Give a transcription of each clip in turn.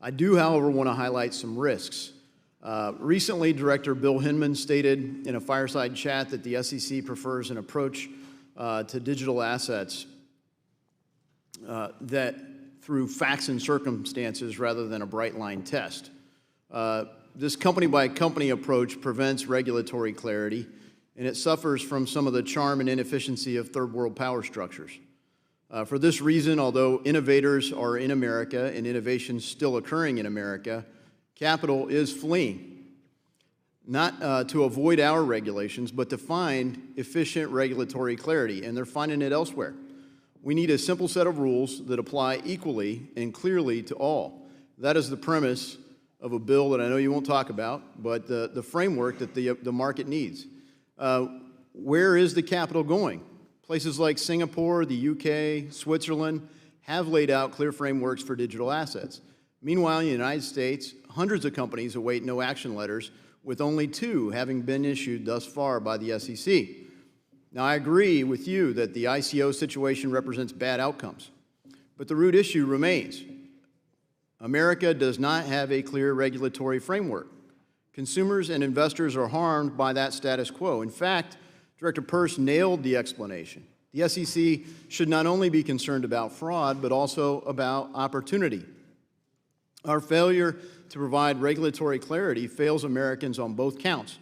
I do, however, want to highlight some risks. Recently, Director Bill Hinman stated in a fireside chat that the SEC prefers an approach to digital assets that through facts and circumstances rather than a bright line test. This company-by-company approach prevents regulatory clarity, and it suffers from some of the charm and inefficiency of third-world power structures. For this reason, although innovators are in America and innovation is still occurring in America, capital is fleeing, not to avoid our regulations, but to find efficient regulatory clarity, and they're finding it elsewhere. We need a simple set of rules that apply equally and clearly to all. That is the premise of a bill that I know you won't talk about, but the framework that the market needs. Where is the capital going? Places like Singapore, the UK, Switzerland have laid out clear frameworks for digital assets. Meanwhile, in the United States, hundreds of companies await no action letters, with only 2 having been issued thus far by the SEC. Now, I agree with you that the ICO situation represents bad outcomes, but the root issue remains. America does not have a clear regulatory framework. Consumers and investors are harmed by that status quo. In fact, Director Peirce nailed the explanation. The SEC should not only be concerned about fraud, but also about opportunity. Our failure to provide regulatory clarity fails Americans on both counts.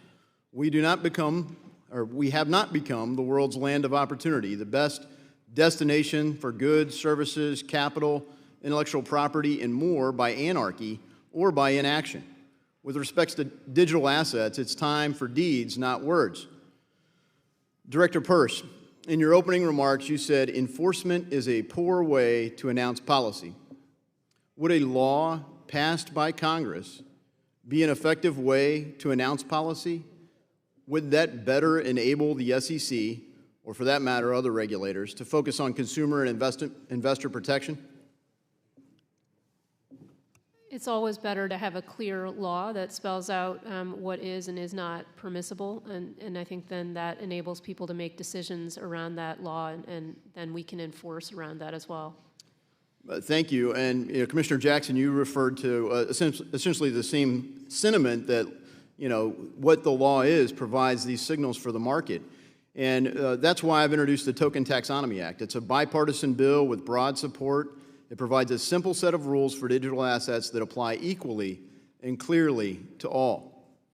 We have not become the world's land of opportunity, the best destination for goods, services, capital, intellectual property, and more by anarchy or by inaction. With respect to digital assets, it's time for deeds, not words. Director Peirce, in your opening remarks, you said enforcement is a poor way to announce policy. Would a law passed by Congress be an effective way to announce policy? Would that better enable the SEC, or for that matter, other regulators, to focus on consumer and investor protection? It's always better to have a clear law that spells out what is and is not permissible, and I think then that enables people to make decisions around that law, and then we can enforce around that as well. Thank you. And Commissioner Jackson, you referred to essentially the same sentiment that what the law is provides these signals for the market. And that's why I've introduced the Token Taxonomy Act. It's a bipartisan bill with broad support. It provides a simple set of rules for digital assets that apply equally and clearly to all.